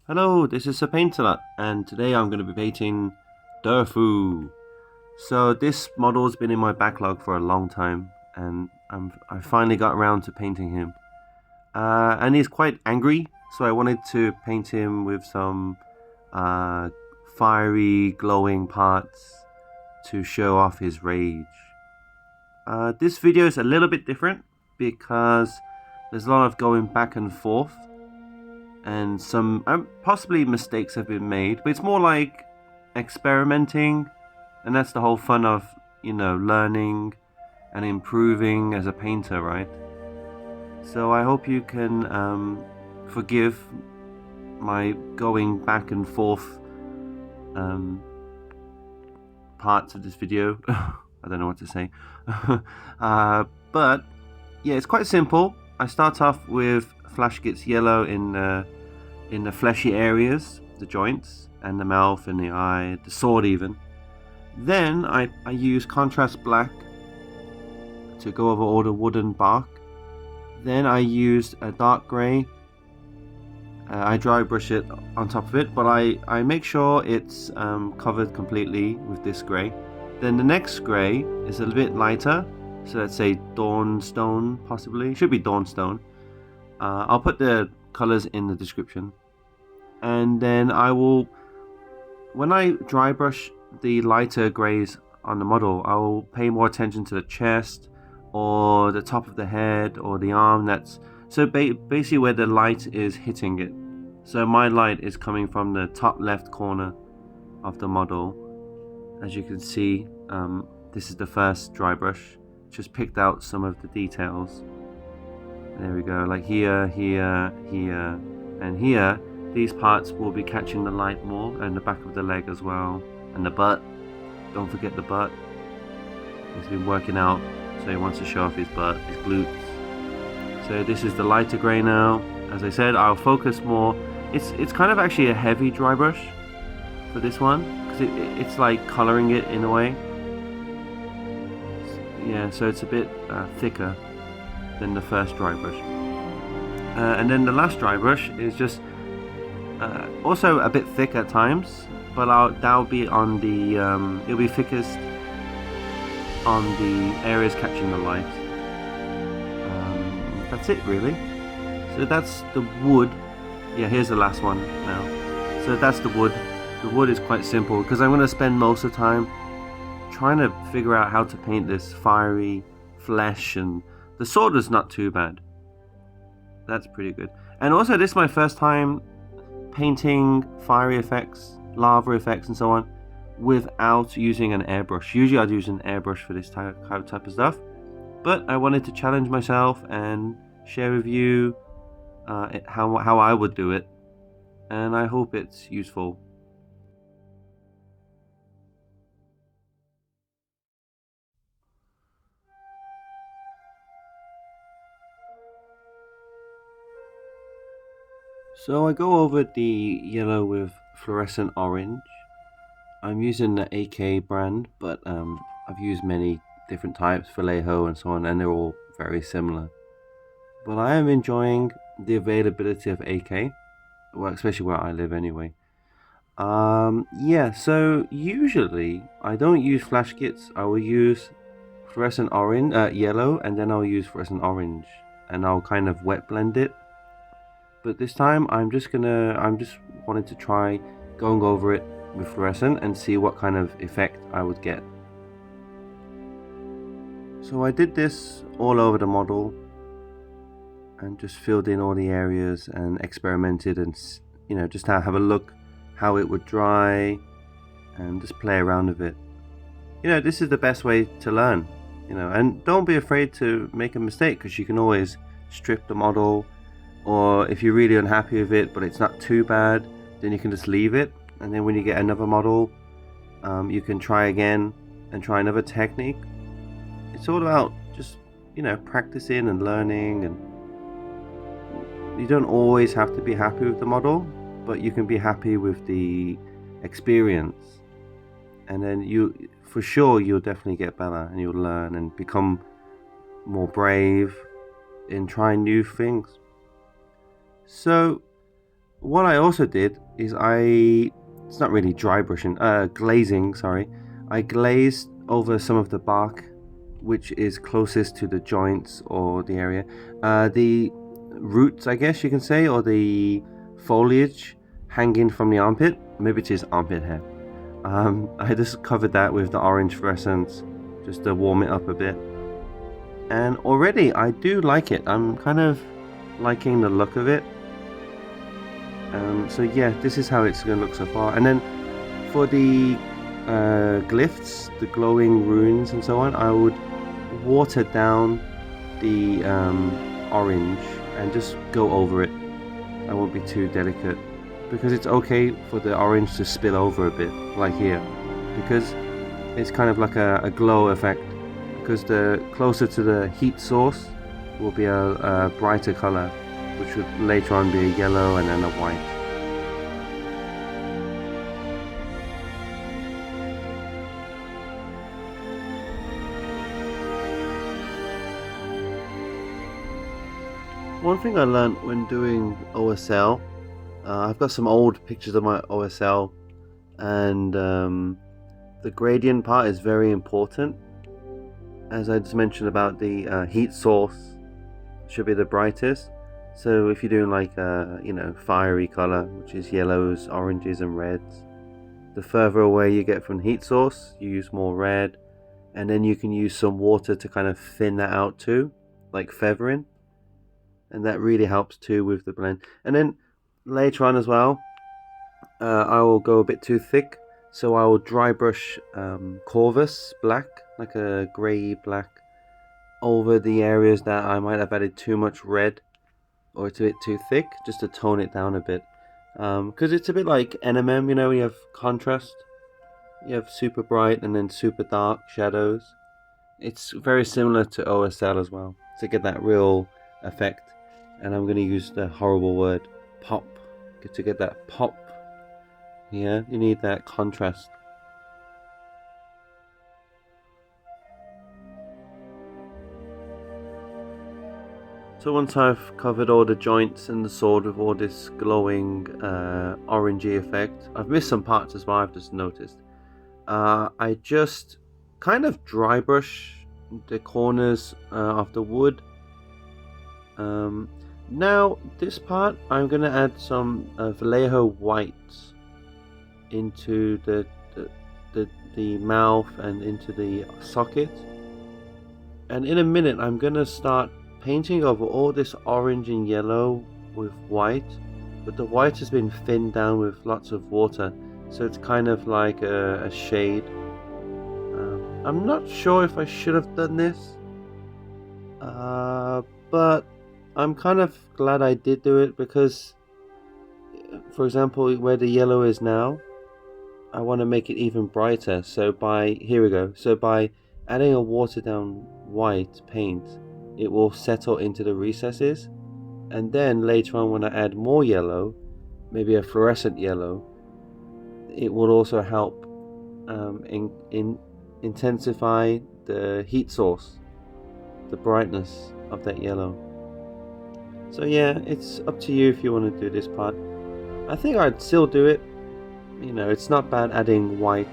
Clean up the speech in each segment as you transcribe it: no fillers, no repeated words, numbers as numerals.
Hello, this is a painter, and today I'm going to be painting Durfu. So this model's been in my backlog for a long time, and I finally got around to painting him. And he's quite angry, so I wanted to paint him with some fiery, glowing parts to show off his rage. This video is a little bit different because there's a lot of going back and forth, and some possibly mistakes have been made, but it's more like experimenting, and that's the whole fun of, you know, learning and improving as a painter, right? So I hope you can forgive my going back and forth parts of this video. I don't know what to say. But yeah, it's quite simple. I start off with Flash Gitz Yellow in the fleshy areas, the joints, and the mouth and the eye, the sword even. Then I use contrast black to go over all the wooden bark. Then I used a dark grey. I dry brush it on top of it, but I make sure it's covered completely with this grey. Then the next grey is a little bit lighter, so let's say dawnstone, possibly. Should be dawnstone. I'll put the colors in the description. And then I will, when I dry brush the lighter greys on the model, I will pay more attention to the chest or the top of the head or the arm. That's so basically where the light is hitting it. So my light is coming from the top left corner of the model. As you can see, this is the first dry brush. Just picked out some of the details. There we go, like here, here, here, and here. These parts will be catching the light more, and the back of the leg as well, and the butt. Don't forget the butt. He's been working out, so he wants to show off his butt, his glutes. So this is the lighter grey now. As I said, I'll focus more. It's kind of actually a heavy dry brush for this one, because it's like colouring it in a way. Yeah, so it's a bit thicker than the first dry brush. And then the last dry brush is just also a bit thick at times, but that'll be on the it'll be thickest on the areas catching the light. That's it really. So that's the wood. Yeah, here's the last one now. So that's the wood. The wood is quite simple because I'm going to spend most of the time trying to figure out how to paint this fiery flesh, and the sword is not too bad. That's pretty good. And also this is my first time painting fiery effects, lava effects and so on without using an airbrush. Usually I'd use an airbrush for this type of stuff, but I wanted to challenge myself and share with you how I would do it, and I hope it's useful. So I go over the yellow with Fluorescent Orange. I'm using the AK brand, but I've used many different types, Vallejo and so on, and they're all very similar. But I am enjoying the availability of AK, well, especially where I live anyway. Yeah, so usually I don't use Flash Gitz. I will use Fluorescent Orange, Yellow, and then I'll use Fluorescent Orange, and I'll kind of wet blend it. But this time I'm just wanted to try going over it with fluorescent and see what kind of effect I would get. So I did this all over the model and just filled in all the areas and experimented, and you know, just to have a look how it would dry and just play around with it. You know, this is the best way to learn, you know, and don't be afraid to make a mistake, because you can always strip the model. Or if you're really unhappy with it but it's not too bad, then you can just leave it, and then when you get another model, you can try again and try another technique. It's all about just, you know, practicing and learning, and you don't always have to be happy with the model, but you can be happy with the experience, and then for sure you'll definitely get better, and you'll learn and become more brave in trying new things. So what I also did is it's not really dry brushing, glazing, sorry. I glazed over some of the bark which is closest to the joints or the area. The roots, I guess you can say, or the foliage hanging from the armpit. Maybe it's his armpit hair. I just covered that with the orange fluorescence just to warm it up a bit. And already I do like it. I'm kind of liking the look of it. So yeah, this is how it's going to look so far. And then for the glyphs, the glowing runes and so on, I would water down the orange and just go over it. I won't be too delicate, because it's okay for the orange to spill over a bit, like here, because it's kind of like a glow effect, because the closer to the heat source will be a brighter color, which would later on be a yellow and then a white. One thing I learned when doing OSL, I've got some old pictures of my OSL, and the gradient part is very important. As I just mentioned about the heat source should be the brightest. So if you're doing like fiery color, which is yellows, oranges and reds, the further away you get from heat source, you use more red, and then you can use some water to kind of thin that out too, like feathering. And that really helps too with the blend. And then later on as well, I will go a bit too thick, so I will dry brush Corvus black, like a grey black, over the areas that I might have added too much red, or it's a bit too thick, just to tone it down a bit. Because it's a bit like NMM, you know, you have contrast, you have super bright and then super dark shadows. It's very similar to OSL as well, to get that real effect. And I'm going to use the horrible word pop to get that pop. Yeah, you need that contrast. So once I've covered all the joints and the sword with all this glowing orangey effect, I've missed some parts as well, I've just noticed. I just kind of dry brush the corners of the wood. Now this part I'm going to add some Vallejo white into the mouth and into the socket, and in a minute I'm going to start painting over all this orange and yellow with white, but the white has been thinned down with lots of water, so it's kind of like a shade. I'm not sure if I should have done this, but I'm kind of glad I did do it, because for example where the yellow is now, I want to make it even brighter. So here we go, so by adding a watered down white paint, it will settle into the recesses, and then later on when I add more yellow, maybe a fluorescent yellow, it will also help intensify the heat source, the brightness of that yellow. So yeah, it's up to you if you want to do this part. I think I'd still do it. You know, it's not bad adding white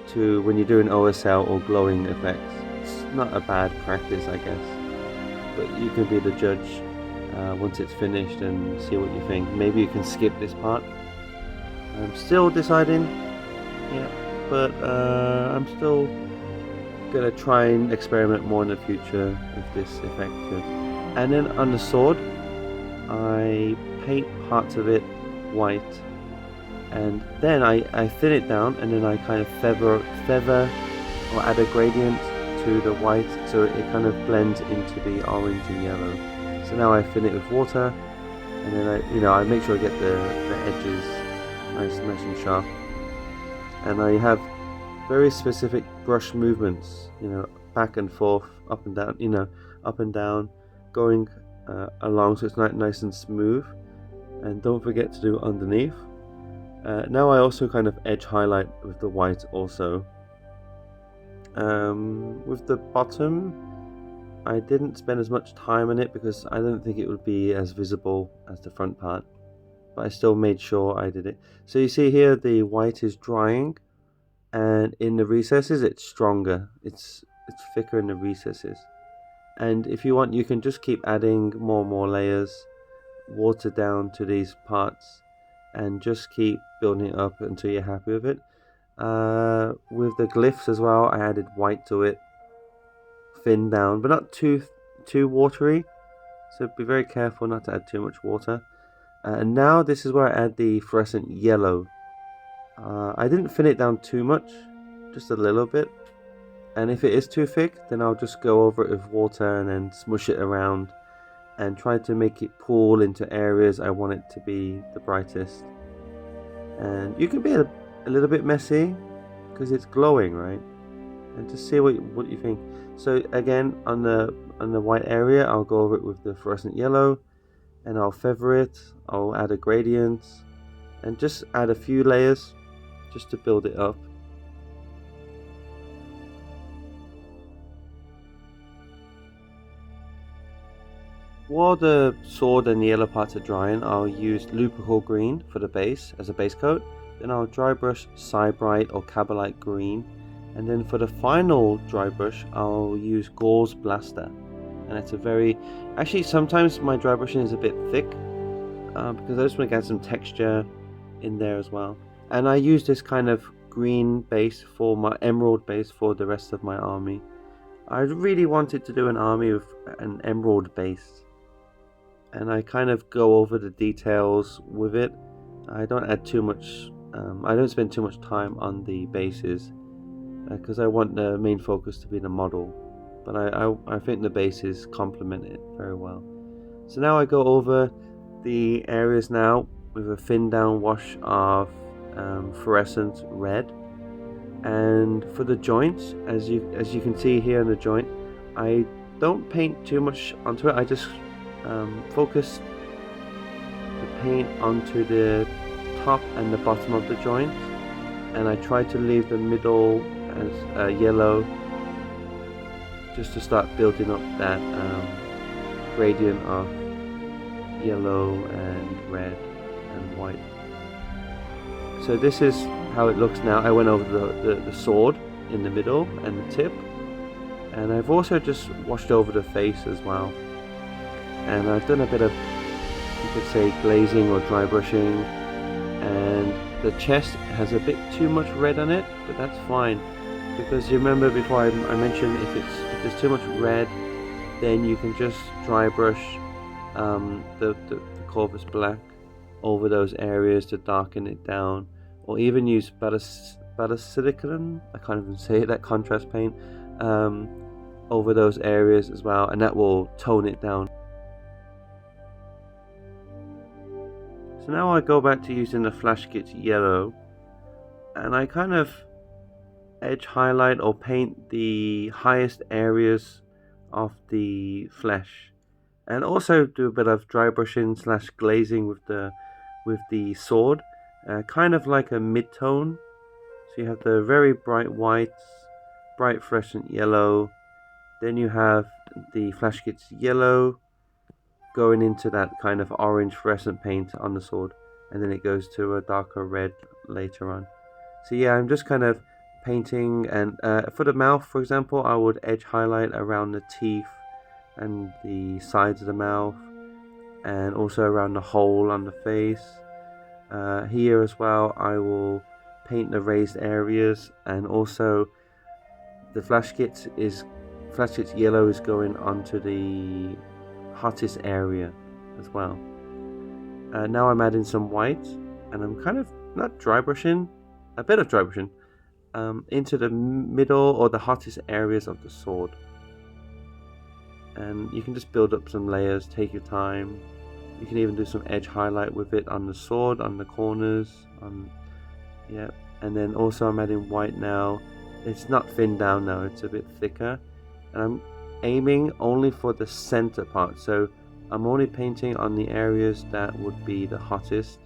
to when you're doing OSL or glowing effects. It's not a bad practice, I guess. But you can be the judge once it's finished and see what you think. Maybe you can skip this part. I'm still deciding. Yeah, but I'm still gonna try and experiment more in the future with this effect too. And then on the sword, I paint parts of it white, and then I thin it down, and then I kind of feather or add a gradient to the white, so it kind of blends into the orange and yellow. So now I thin it with water, and then I make sure I get the edges nice and sharp, and I have very specific brush movements, back and forth, up and down, going along, so it's nice and smooth. And don't forget to do underneath. Now I also kind of edge highlight with the white also. With the bottom, I didn't spend as much time on it because I don't think it would be as visible as the front part. but I still made sure I did it. So you see here the white is drying, and in the recesses it's stronger. It's thicker in the recesses. And if you want, you can just keep adding more and more layers, water down to these parts, and just keep building it up until you're happy with it. With the glyphs as well, I added white to it, thin down, but not too watery. So be very careful not to add too much water. And now this is where I add the fluorescent yellow. I didn't thin it down too much, just a little bit. And if it is too thick, then I'll just go over it with water and then smush it around and try to make it pool into areas I want it to be the brightest. And you can be a little bit messy because it's glowing, right? And just see what you think. So again, on the white area, I'll go over it with the fluorescent yellow, and I'll feather it. I'll add a gradient, and just add a few layers, just to build it up. While the sword and the yellow parts are drying, I'll use Lupercal Green for the base as a base coat. Then I'll dry brush Sigmar or Kabalite Green. And then for the final dry brush, I'll use Gauss Blaster. And it's a very... Actually, sometimes my dry brushing is a bit thick, because I just want to get some texture in there as well. And I use this kind of green base for my emerald base for the rest of my army. I really wanted to do an army with an emerald base, and I kind of go over the details with it. I don't add too much, I don't spend too much time on the bases, because I want the main focus to be the model, but I think the bases complement it very well. So now I go over the areas now with a thin down wash of fluorescent red. And for the joints, as you can see here in the joint, I don't paint too much onto it. I just focus the paint onto the top and the bottom of the joint, and I try to leave the middle as yellow, just to start building up that gradient of yellow and red and white. So this is how it looks now. I went over the sword in the middle and the tip, and I've also just washed over the face as well. And I've done a bit of, you could say, glazing or dry brushing, and the chest has a bit too much red on it, but that's fine, because you remember before I mentioned if there's too much red, then you can just dry brush the corpus black over those areas to darken it down, or even use silicon, I can't even say it, that contrast paint, over those areas as well, and that will tone it down. So now I go back to using the Gitz Yellow, and I kind of edge highlight or paint the highest areas of the flesh, and also do a bit of dry brushing / glazing with the sword, kind of like a mid-tone. So you have the very bright whites, bright fluorescent yellow, then you have the Gitz Yellow going into that kind of orange fluorescent paint on the sword, and then it goes to a darker red later on. So yeah, I'm just kind of painting, and for the mouth, for example, I would edge highlight around the teeth and the sides of the mouth, and also around the hole on the face. Here as well, I will paint the raised areas, and also the Gitz Yellow is going onto the hottest area as well. Now I'm adding some white, and I'm kind of not dry brushing, a bit of dry brushing into the middle or the hottest areas of the sword. And you can just build up some layers, take your time. You can even do some edge highlight with it on the sword, on the corners, and then also I'm adding white now. It's not thin down now, it's a bit thicker, and I'm aiming only for the center part, so I'm only painting on the areas that would be the hottest.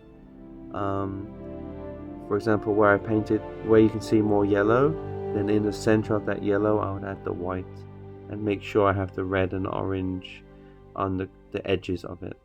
For example, where I painted, where you can see more yellow, then in the center of that yellow I would add the white, and make sure I have the red and orange on the edges of it.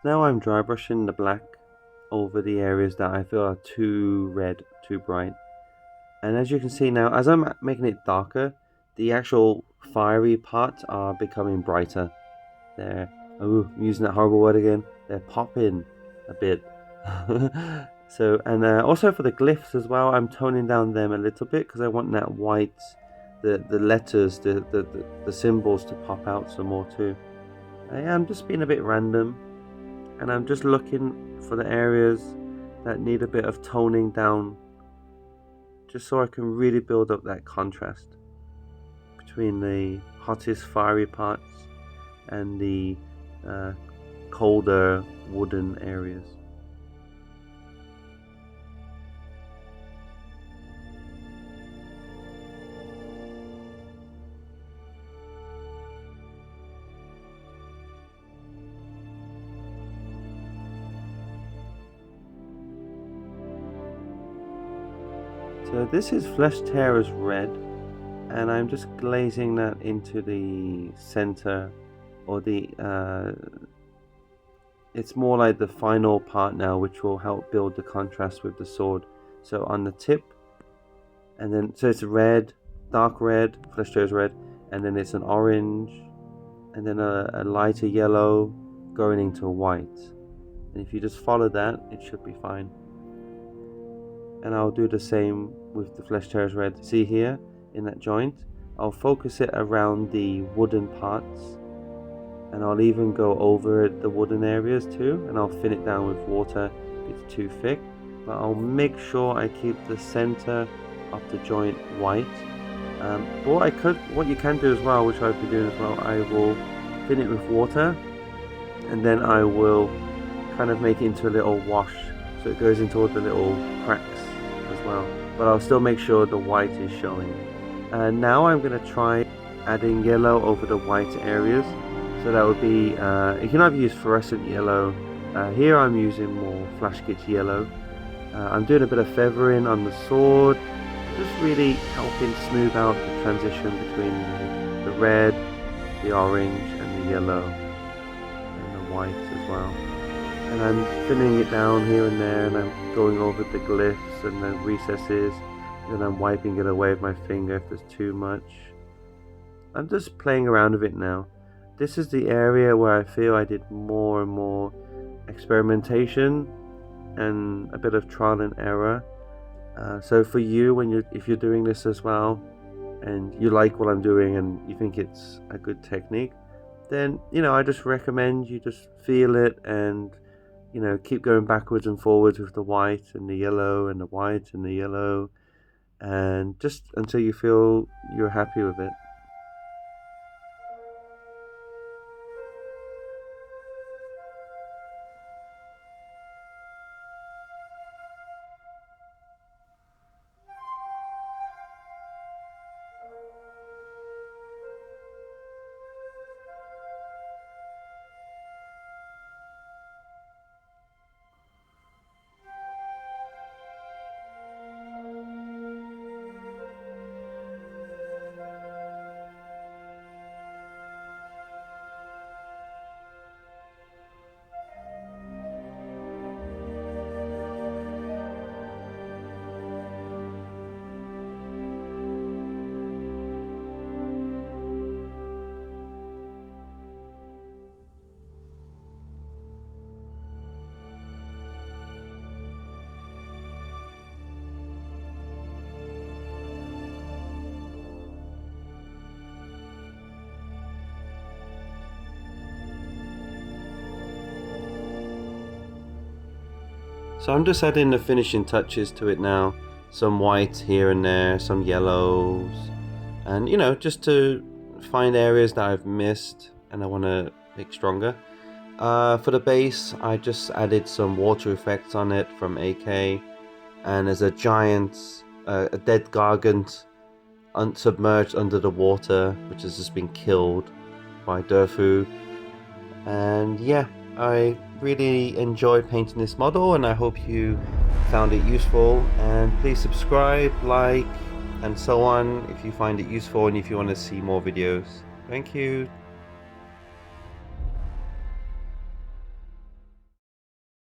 Now I'm dry brushing the black over the areas that I feel are too red, too bright. And as you can see now, as I'm making it darker, the actual fiery parts are becoming brighter. They're, oh, I'm using that horrible word again, they're popping a bit. So, and also for the glyphs as well, I'm toning down them a little bit because I want that white, the letters, the symbols to pop out some more too. I'm just being a bit random, and I'm just looking for the areas that need a bit of toning down, just so I can really build up that contrast between the hottest fiery parts and the colder wooden areas. So this is Flesh Tearer's red, and I'm just glazing that into the center, or the it's more like the final part now, which will help build the contrast with the sword. So on the tip, and then so it's red, dark red, Flesh Tearer's red, and then it's an orange, and then a lighter yellow going into white. And if you just follow that, it should be fine. And I'll do the same with the Flesh Tearer's red. See here in that joint, I'll focus it around the wooden parts, and I'll even go over the wooden areas too, and I'll thin it down with water if it's too thick, but I'll make sure I keep the center of the joint white. But what you can do as well, which I've been doing as well, I will thin it with water, and then I will kind of make it into a little wash, so it goes into all the little cracks as well, but I'll still make sure the white is showing. And now I'm going to try adding yellow over the white areas. So that would be, you can either use Fluorescent Yellow. Here I'm using more Gitz Yellow. I'm doing a bit of feathering on the sword, just really helping smooth out the transition between the red, the orange and the yellow, and the white as well. And I'm thinning it down here and there, and I'm going over the glyphs and the recesses, and I'm wiping it away with my finger if there's too much. I'm just playing around with it now. This is the area where I feel I did more and more experimentation and a bit of trial and error. So for you, if you're doing this as well, and you like what I'm doing and you think it's a good technique, then I just recommend you just feel it and keep going backwards and forwards with the white and the yellow and the white and the yellow, and just until you feel you're happy with it. So I'm just adding the finishing touches to it now. Some white here and there, some yellows, and just to find areas that I've missed and I want to make stronger. For the base, I just added some water effects on it from AK, and there's a giant, a dead gargant submerged under the water, which has just been killed by Durfu. And yeah, I really enjoy painting this model, and I hope you found it useful. And please subscribe, like, and so on if you find it useful and if you want to see more videos. Thank you.